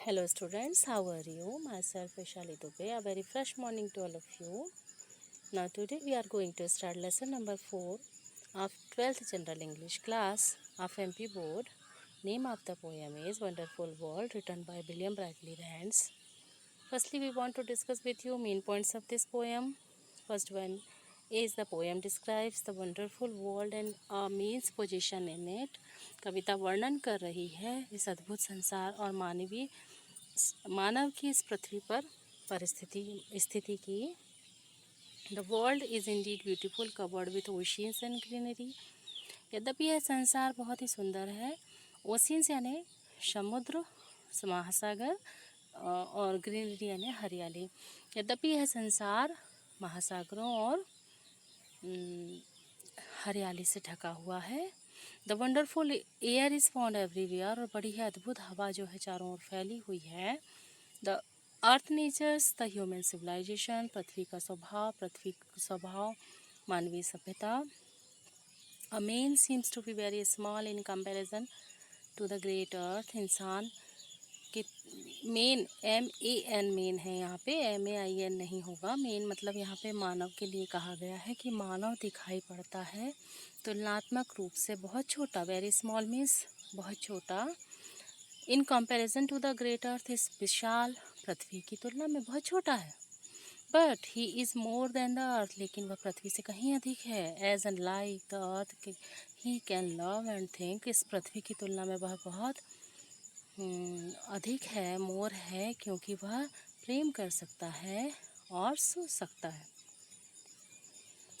Hello students, how are you? Myself Vishali Dubey. A very fresh morning to all of you. Now today we are going to start lesson number 4 of 12th General English class of MP Board. Name of the poem is Wonderful World, written by William Bradley Rance. Firstly, we want to discuss with you main points of this poem. First one is the poem describes the wonderful world and a man's position in it. कविता वर्णन कर रही है इस अद्भुत संसार और मानव की इस पृथ्वी पर स्थिति की. The world is Indeed beautiful covered with oceans and greenery. यद्यपि यह संसार बहुत ही सुंदर है. ओशियंस यानी समुद्र, महासागर और ग्रीनरी यानी हरियाली. यद्यपि यह संसार महासागरों और हरियाली से ढका हुआ है. The wonderful air is found everywhere. और बड़ी ही अद्भुत हवा जो है चारों ओर फैली हुई है. The earth nature's the human civilisation. पृथ्वी का स्वभाव मानवीय सभ्यता. A man seems to be very small in comparison to the great earth. इंसान कि मेन MAN मेन है यहाँ पे, MAIN नहीं होगा. मेन मतलब यहाँ पे मानव के लिए कहा गया है कि मानव दिखाई पड़ता है तुलनात्मक रूप से बहुत छोटा. वेरी स्मॉल मीन्स बहुत छोटा. In comparison to the great earth इस विशाल पृथ्वी की तुलना में बहुत छोटा है. But he is more than the earth. लेकिन वह पृथ्वी से कहीं अधिक है. As an like the earth he can love and think. इस पृथ्वी की तुलना में वह बहुत अधिक है, मोर है, क्योंकि वह प्रेम कर सकता है और सोच सकता है.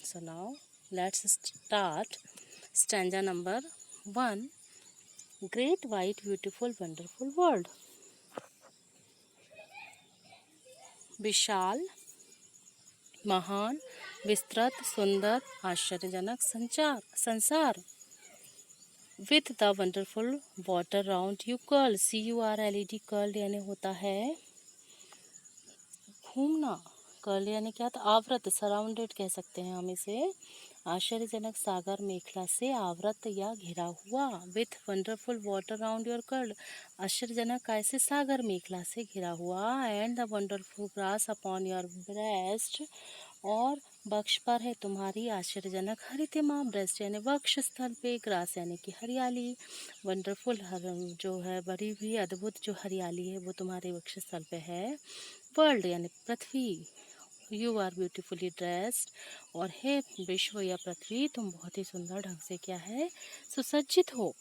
So now let's start stanza number 1. Great white beautiful wonderful world. विशाल, महान, विस्तृत, सुंदर, आश्चर्यजनक संसार. With the wonderful water round you curl. CURLED curl यानी होता है घूमना. कर्ल यानी क्या था? आवृत, सराउंडेड कह सकते हैं हम इसे. आश्चर्यजनक सागर मेखला से आवृत या घिरा हुआ. With wonderful water round your curl. आश्चर्यजनक कैसे? सागर मेखला से घिरा हुआ. And the wonderful grass upon your breast. और वक्ष पर है तुम्हारी आश्चर्यजनक हरितिमा. ब्रेस्ट यानी वक्ष स्थल पे, ग्रास यानी कि हरियाली. वंडरफुल जो है बड़ी भी अद्भुत जो हरियाली है वो तुम्हारे वक्ष स्थल पे है. वर्ल्ड यानी पृथ्वी. You are beautifully dressed. और हे विश्व या पृथ्वी, तुम बहुत ही सुंदर ढंग से क्या है? सुसज्जित हो.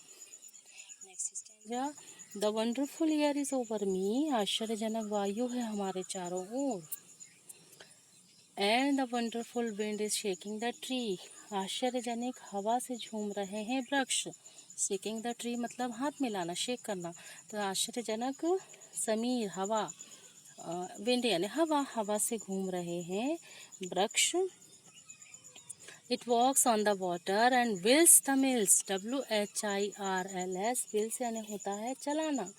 Next stanza. The wonderful air is over me. आश्चर्यजनक वायु है हमारे चारों ओर. And the wonderful wind is shaking the tree. आश्चर्यजनक हवा से झूम रहे हैं वृक्ष. शेकिंग द ट्री मतलब हाथ मिलाना, शेक करना. तो आश्चर्यजनक समीर हवा, विंड यानी हवा से घूम रहे हैं वृक्ष. It walks on the water and whirls the mills. WHIRLS. Whirls यानी होता है चलाना,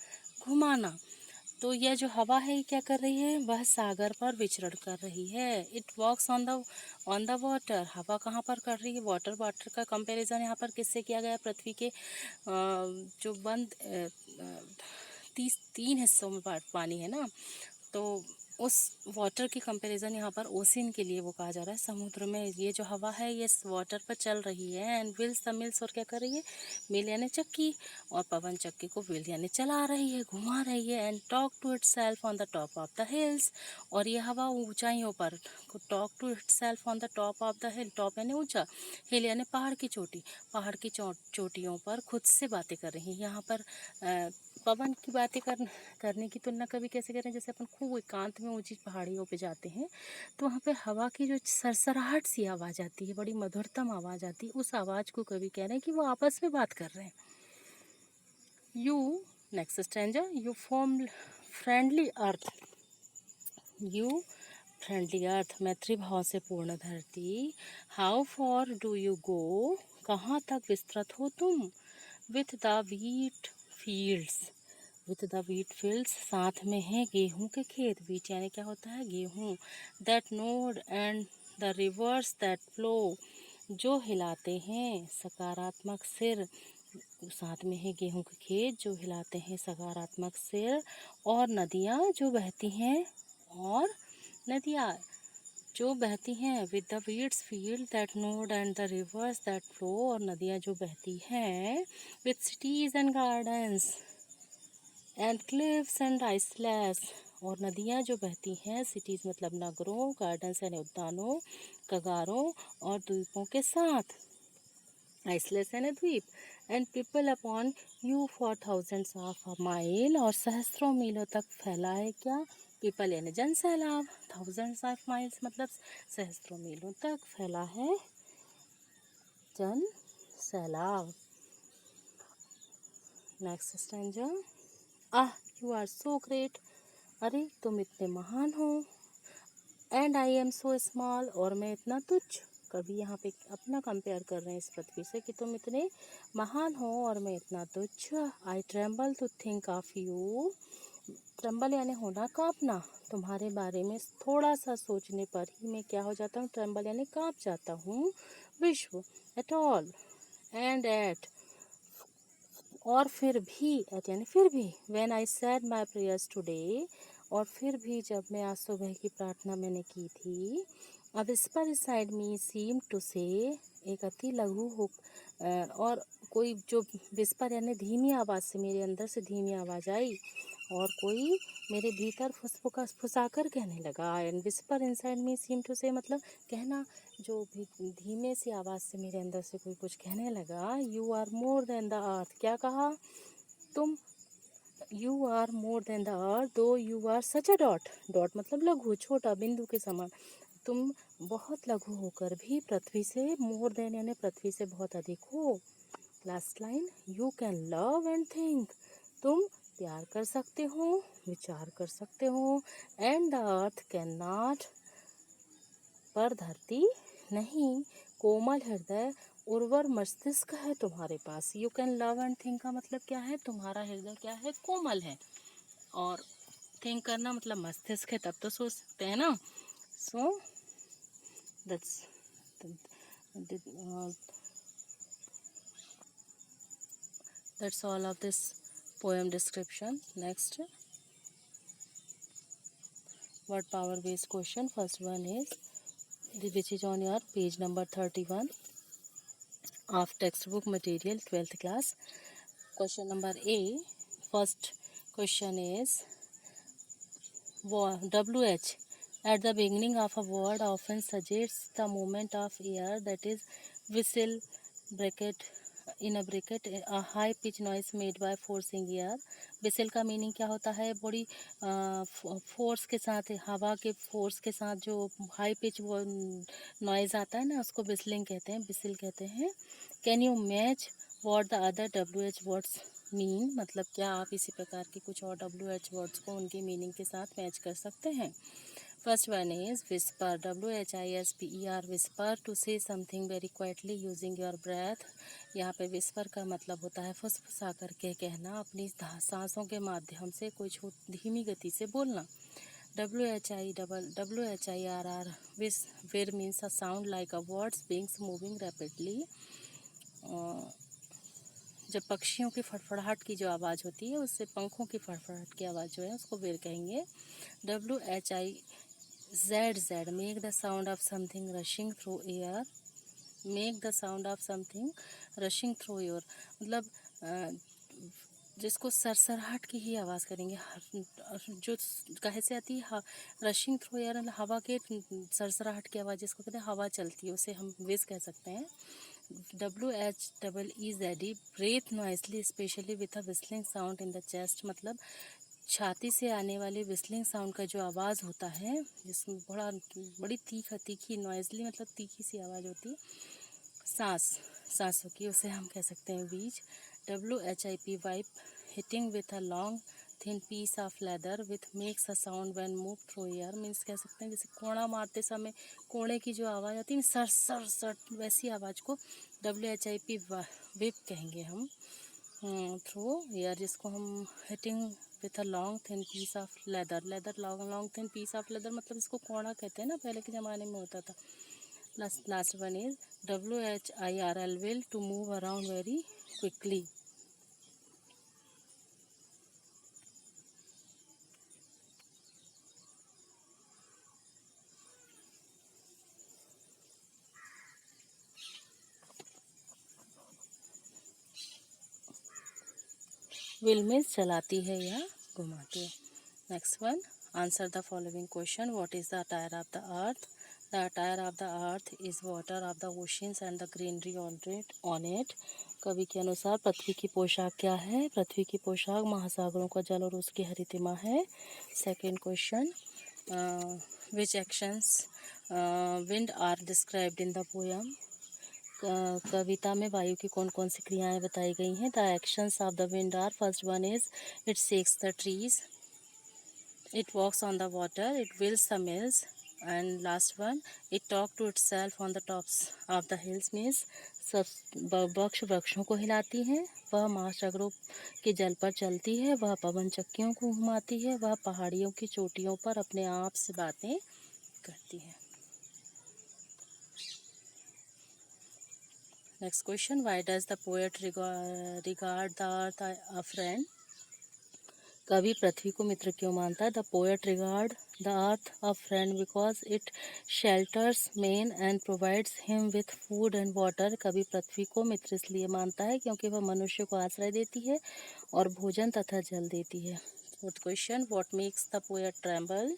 घुमाना. तो यह जो हवा है ये क्या कर रही है? वह सागर पर विचरण कर रही है. It walks on the water. हवा कहाँ पर कर रही है? वाटर का कंपैरिजन यहाँ पर किससे किया गया? पृथ्वी के जो बंद 3 हिस्सों में पानी है ना, तो उस वाटर की कंपैरिजन यहाँ पर ओशियन के लिए वो कहा जा रहा है. समुद्र में ये जो हवा है ये वाटर पर चल रही है. And wheels the mills. और क्या कर रही है? मिल यानी चक्की, और पवन चक्की को व्हील यानी चला रही है, घुमा रही है. And talk to itself on the top of the hills. और ये हवा ऊंचाइयों पर, talk to itself on the top of the hill. Top यानी ऊंचा, हिल यानी पहाड़ की चोटी. पहाड़ की चोटियों पर खुद से बातें कर रही है. यहाँ पर पवन की बातें करने की तुलना कभी कैसे करें? जैसे अपन खूब एकांत में ऊंची पहाड़ियों पे जाते हैं तो वहाँ पे हवा की जो सरसराहट सी आवाज़ आती है, बड़ी मधुरतम आवाज़ आती है, उस आवाज़ को कभी कह रहे हैं कि वो आपस में बात कर रहे हैं. You, next stanza. You form friendly earth. You friendly earth, मैत्री भाव से पूर्ण धरती. How far do you go. कहाँ तक विस्तृत हो तुम. With the wheat fields. With the wheat fields, साथ में है गेहूं के खेत. वीट यानी क्या होता है? गेहूं. That node and the reverse that flow. जो हिलाते हैं सकारात्मक सिर साथ में है गेहूं के खेत जो हिलाते हैं सकारात्मक सिर, और नदियाँ जो बहती हैं, और नदियाँ जो बहती हैं with the weeds field that node and the reverse that flow, और नदियाँ जो बहती हैं with cities and gardens and cliffs and islands, और नदियाँ जो बहती हैं सिटीज़ मतलब नगरों, गार्डन्स यानी उद्यानों, कगारों और द्वीपों के साथ, आइसलैंड्स यानी द्वीप, and people upon you for thousands of mile, और सहस्त्रों मीलों तक फैला है क्या, पीपल यानी जन सैलाब, थाउजेंड्स ऑफ माइल्स मतलब सहस्त्रों मीलों तक फैला है जन सैलाब। Next stanza, ah you are so great, अरे तुम इतने महान हो, and I am so small, और मैं इतना तुच्छ, कभी यहाँ पे अपना कंपेयर कर रहे हैं इस पृथ्वी से कि तुम इतने महान हो और मैं इतना तुच्छ। I tremble to think of you, tremble यानी होना, कांपना, तुम्हारे बारे में थोड़ा सा सोचने पर ही मैं क्या हो जाता हूँ, ट्रेम्बल यानी कांप जाता हूँ। विश्व, एट ऑल, एंड एट, और फिर भी, एट यानी फिर भी, when I said my prayers today, और फिर भी जब मैं आज सुबह की प्रार्थना मैंने की थी, a whisper side me seem to say, एक अति लघु हो, और कोई जो विस्पर यानी धीमी आवाज़ से, मेरे अंदर से धीमी आवाज़ आई, और कोई मेरे भीतर फुसफुसाकर कहने लगा, and whisper inside me seem to say मतलब कहना, जो भी धीमे सी आवाज़ से मेरे अंदर से कोई कुछ कहने लगा, you are more than the earth, क्या कहा, तुम, you are more than the earth though you are such a dot, dot मतलब लघु, छोटा, बिंदु के समान, तुम बहुत लघु होकर भी पृथ्वी से, मोर देन यानी पृथ्वी से बहुत अधिक हो। Last line, you can love and think, तुम प्यार कर सकते हो, विचार कर सकते हो, and the earth can not, पर धरती नहीं, कोमल हृदय, उर्वर मस्तिष्क है तुम्हारे पास। You can love and think का मतलब क्या है, तुम्हारा हृदय क्या है, कोमल है, और थिंक करना मतलब मस्तिष्क है, तब तो सोच सकते हैं ना। So that's that's all of this poem description. Next, word power based question. First one is which is on your page number 31 of textbook material 12th class. Question number A. First question is WH at the beginning of a word often suggests the movement of air, that is whistle, bracket, in a bracket a high pitch noise made by forcing air. whistle का meaning क्या होता है, बड़ी force के साथ, हवा के force के साथ जो हाई पिच वो नॉइज आता है ना, उसको whistling कहते हैं, whistle कहते हैं। Can you match what the other WH words mean, मतलब क्या आप इसी प्रकार के कुछ और WH वर्ड्स को उनके मीनिंग के साथ मैच कर सकते हैं। First one is whisper, WHISPER, whisper, to say something very quietly using your breath. यहाँ पे विस्पर का मतलब होता है फुसफुसा करके कहना, अपनी सांसों के माध्यम से कुछ धीमी गति से बोलना। WHIRR, विर means a sound like a words beings moving rapidly. जब पक्षियों की फड़फड़ाहट की जो आवाज़ होती है, उससे पंखों की फड़फड़ाहट की आवाज़ जो है उसको विर कहेंगे। WHIZZ, make the sound of something rushing through air, make the sound of something rushing through air, मतलब जिसको सरसराहट की ही आवाज़ करेंगे, जो कहे से आती है रशिंग थ्रू एयर, मतलब हवा के सरसराहट की आवाज़ जिसको कहते हैं हवा चलती है, उसे हम विज कह सकते हैं। WHEEZD, breath noisily especially with a whistling sound in the chest, मतलब छाती से आने वाले विस्लिंग साउंड का जो आवाज़ होता है, जिसमें बड़ी तीखी नॉइसली मतलब तीखी सी आवाज़ होती है, सांसों की, उसे हम कह सकते हैं wheeze. WHIP, whip, hitting with a long thin piece of leather with makes a sound when move through air, means कह सकते हैं जैसे कोड़ा मारते समय कोड़े की जो आवाज़ आती है सर सर सर, वैसी आवाज़ को WHIP विप कहेंगे हम, थ्रू एयर, जिसको हम hitting with a long thin piece of leather, long thin piece of leather मतलब इसको कोड़ा कहते हैं ना, पहले के ज़माने में होता था। Last one is WHIRL, will, to move around very quickly. Will means चलाती है या घुमाती है. Next one, answer the following question. What is the attire of the earth? The attire of the earth is water of the oceans and the greenery on it. कवि के अनुसार पृथ्वी की पोशाक क्या है? पृथ्वी की पोशाक महासागरों का जल और उसकी हरितिमा है. Second question, which actions wind are described in the poem? कविता में वायु की कौन कौन सी क्रियाएं बताई गई हैं? The actions of the wind are, first one is it shakes the trees, it walks on the water, it builds the mills, and last one, it talk to itself on the tops of the hills means सब वृक्षों को हिलाती हैं, वह महासागरों के जल पर चलती है, वह पवन चक्कियों को घुमाती है, वह पहाड़ियों की चोटियों पर अपने आप से बातें करती है. Next question, why does the poet regard the earth a friend? कवि पृथ्वी को मित्र क्यों मानता है? The poet regard the earth a friend because it shelters man and provides him with food and water. कवि पृथ्वी को मित्र इसलिए मानता है क्योंकि वह मनुष्य को आश्रय देती है और भोजन तथा जल देती है. Fourth question, what makes the poet tremble?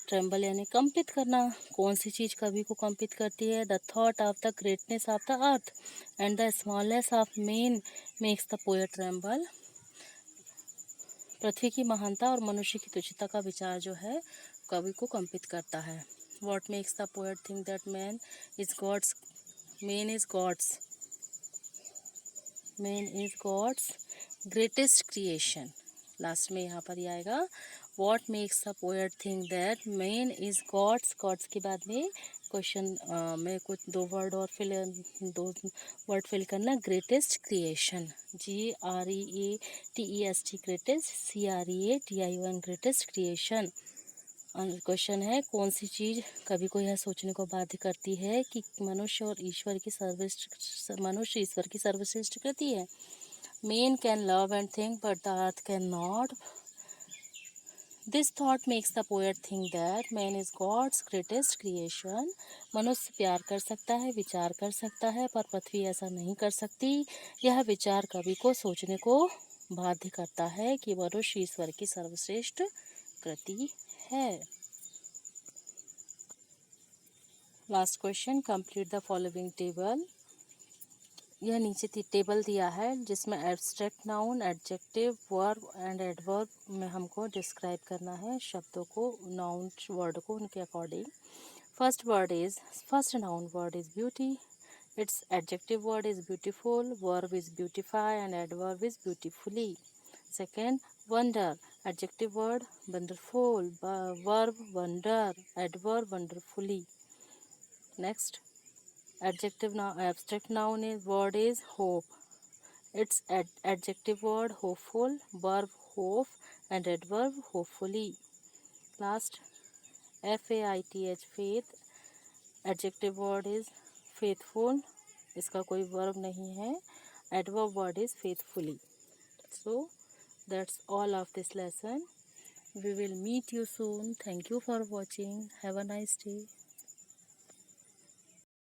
Tremble यानी कंपित करना. कौन सी चीज़ कवि को कंपित करती है? The thought of the greatness of the earth and the smallness of man makes the poet tremble. पृथ्वी की महानता और मनुष्य की तुच्छता का विचार जो है कवि को कंपित करता है. What makes the poet think that man is God's greatest creation. लास्ट में यहाँ पर ये आएगा, what makes the poet think that man is God's के बाद में क्वेश्चन में कुछ दो वर्ड फिल करना. Greatest creation, GREATEST greatest, CREATION greatest creation. Question है, कौन सी चीज़ कवि को यह सोचने को बाध्य करती है कि मनुष्य ईश्वर की सर्वश्रेष्ठ कृति है. Man can love and think but the earth can not. This thought makes the poet think that man is God's greatest creation. मनुष्य प्यार कर सकता है, विचार कर सकता है, पर पृथ्वी ऐसा नहीं कर सकती. यह विचार कवि को सोचने को बाध्य करता है कि मनुष्य ईश्वर की सर्वश्रेष्ठ कृति है. Last question, complete the following table. यह नीचे टेबल दिया है जिसमें abstract noun, adjective, verb and adverb में हमको डिस्क्राइब करना है शब्दों को, नाउन वर्ड को उनके according. First noun word is beauty, it's adjective word is beautiful, verb is beautify and adverb is beautifully. Second, wonder, adjective word wonderful, verb wonder, adverb wonderfully. Next, abstract noun word is hope, its adjective word hopeful, verb hope and adverb hopefully. Last, FAITH faith, adjective word is faithful, इसका कोई verb नहीं है, adverb word is faithfully. So that's all of this lesson. We will meet you soon. Thank you for watching. Have a nice day.